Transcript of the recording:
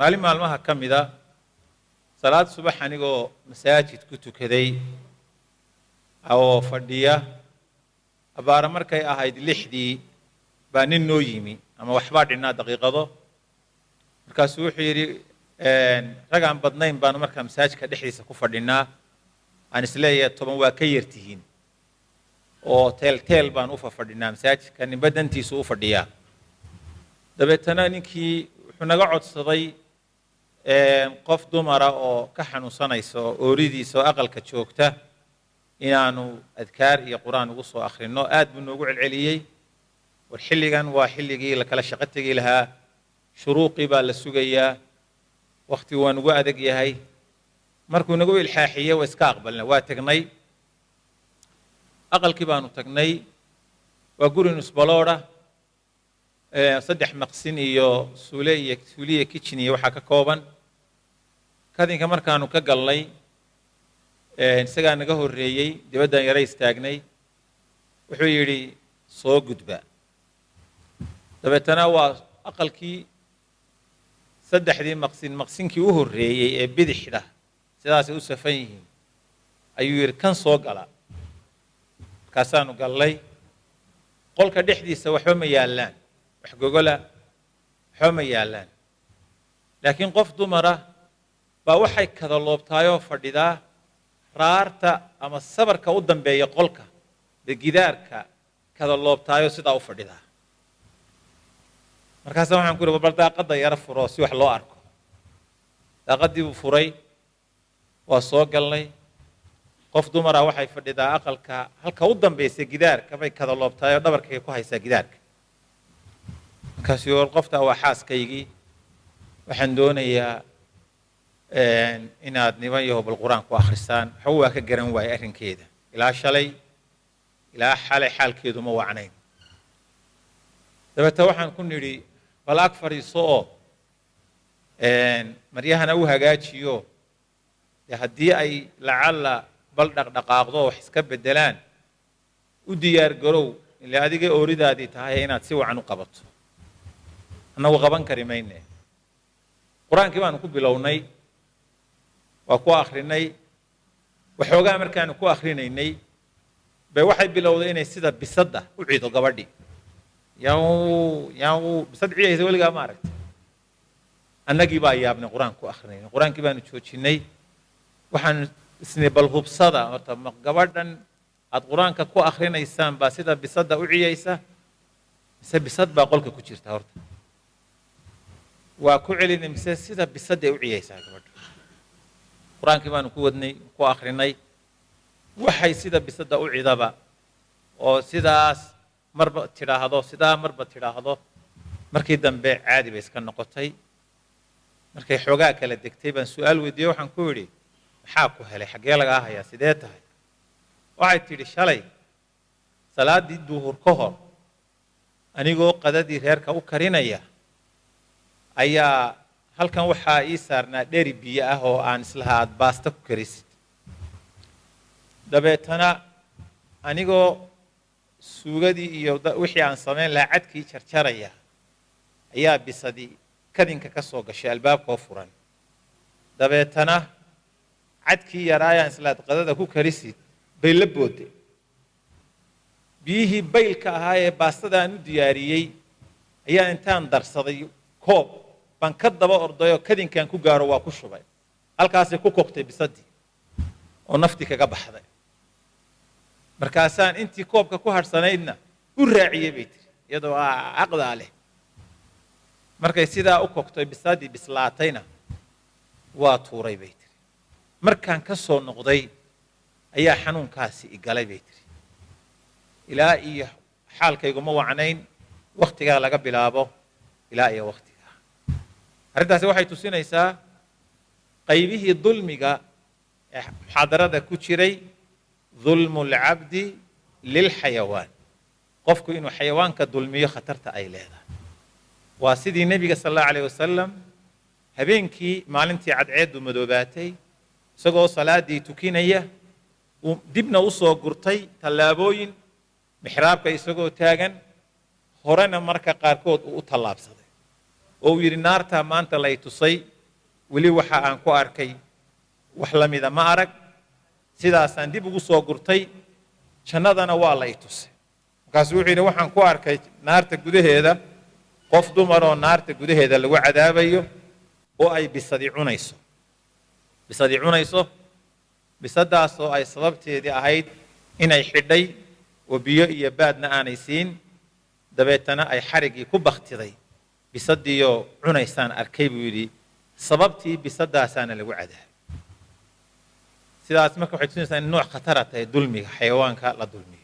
maalin maalmaha ka mid ah salaad subax anigoo masaajid ku tukaday oo fadhiya abaara markay ahayd 6dii baa nin noo yimi ama waxbaa dhinaa daqiiqado markaasuu wuxuu yidhi ragaan badnayn baanu markaa masaajidka dhexdiisa ku fadhinaa aan isleeyahay 10 waa ka yartihiin oo teel baan u fadhinaa masaajidka ninba dantiisu u fadhiyaa dabeetana ninkii wuxuu naga codsaday qof dumara oo ka xanuunsanaysa oo ooridiisa oo aqalka joogta inaanu adkaar iyo quraan ugu soo akhrino aad buu noogu celceliyey war xilligan waa xilligii la kala shaqo tegi lahaa shuruuqii baa la sugayaa waqti waa nagu adag yahay markuu nagu ilxaaxiyey waa iska aqbalna waa tagnay aqalkii baanu tagnay waa guri nusbalooda 3 maqsin iyo suuliye kitchen iyo waxa ka kooban kadinka markaanu ka galnay isagaa naga horeeyay dibaddan yara istaagnay wuxuu yidhi soo gudba dabeetana waa aqalkii 3dii maqsinkii u horeeyay ee bidixda sidaasay u safan yihiin ayuu yidhi kan soo gala markaasaanu gallay qolka dhexdiisa waxba ma yaallaan wax gogola waxba ma yaallaan laakiin qof dumara baa waxay kada loobtaayoo fadhidaa raarta ama sabarka u dambeeya qolka de gidaarka kada loobtaayo sidaa u fadhidaa markaasa waxaan ku yidhi bal daaqadda yara furo si wax loo arko daaqaddii buu furay waa soo galnay qof dumara waxay fadhidaa aqalka halka u dambaysa gidaarka bay kada loobtaayoo dhabarkay ku haysaa gidaarka markaasuu war qoftaa waa xaaskaygii waxaan doonayaa inaad niman yahow bal quraan ku akhrisaan waxba waa ka garan waayey arrinkeeda ilaa shalay ilaa xalay xaalkeedu ma wacnayn dabeeta waxaan ku nidhi bal ag fadhiiso oo maryahana u hagaajiyo dee haddii ay lacalla bal dhaqdhaqaaqdo wax iska beddelaan u diyaar garow ile adiga ooridaadii tahay inaad si wacan u qabato annagu qaban kari mayne qur-aankii baanu ku bilownay waa ku akhrinay waxoogaa markaanu ku akhrinaynay bay waxay bilowday inay sida bisadda u ciido gabadhii yaw bisad ciyaysa weligaa ma aragtay annagii baa yaabnay qur-aan ku akhrinaynay qur-aankii baanu joojinay waxaan isnay bal hubsada horta gabadhan aad qur-aanka ku akhrinaysaan baa sida bisadda u ciyaysa mise bisad baa qolka ku jirta horta waa ku celinay mise sida bisadda ay u ciyaysaa gabadha qur-aankii baanu ku wadnay ku akhrinay waxay sida bisadda u cidaba oo sidaas marba tidhaahdo sidaa marba tidhaahdo markii dambe caadi bay iska noqotay markay xoogaa kala degtay baan su-aal weydiiyey waxaan ku yidhi maxaa ku helay xaggee lagaa hayaa sidee tahay waxay tidhi shalay salaaddii duhur ka hor anigoo qadadii reerka u karinaya ayaa halkan waxaa ii saarnaa dheri biyo ah oo aan islahaa aad baasta ku karisid dabeetana anigoo suugadii iyo wixii aan samayn lahaa cadkii jarjaraya ayaa bisadii kadinka ka soo gashay albaabkoo furan dabeetana cadkii yaraayaan islaad qadada ku karisid bay la boodday biyihii baylka ahaa ee baastada aan u diyaariyey ayaa intaan darsaday koob baan ka daba ordayoo kadinkaan ku gaaro waa ku shubay halkaasay ku kogtay bisadii oo naftii kaga baxday markaasaan intii koobka ku hadhsanaydna u raaciyey bay tiri iyadoo caqdaa leh markay sidaa u kogtay bisadii bislaatayna waa tuuray bay tiri markaan ka soo noqday ayaa xanuunkaasi igalay bay tiri ilaa iyo xaalkayguma wacnayn wakhtigaa laga bilaabo ilaa iyo wakhtigaa arrintaasi waxay tusinaysaa qaybihii dulmiga ee muxaadarada ku jiray dulmu alcabdi lilxayawaan qofku inuu xayawaanka dulmiyo khatarta ay leedahay waa sidii nebiga sal allahu alayh wasalam habeenkii maalintii cadceeddu madoobaatay isagoo salaaddii tukinaya dibna u soo gurtay tallaabooyin mixraabka isagoo taagan horena marka qaarkood uu u tallaabsaday oo uu yidhi naartaa maanta lay tusay weli waxa aan ku arkay wax la mida ma arag sidaasaan dib ugu soo gurtay jannadana waa lay tusay markaasuu wuxuu yidhi waxaan ku arkay naarta gudaheeda qof dumar oo naarta gudaheeda lagu cadaabayo oo ay bisadi cunayso bisadaasoo ay sababteedii ahayd inay xidhay oo biyo iyo baadna aanay siin dabeetana ay xarigii ku baktiday bisadiioo cunaysaan arkay buu yidhi sababtii bisadaasaana lagu cadaabay sidaas marka waxay tusinaysaa in nooc khatara tahay dulmiga xayawaanka la dulmiyo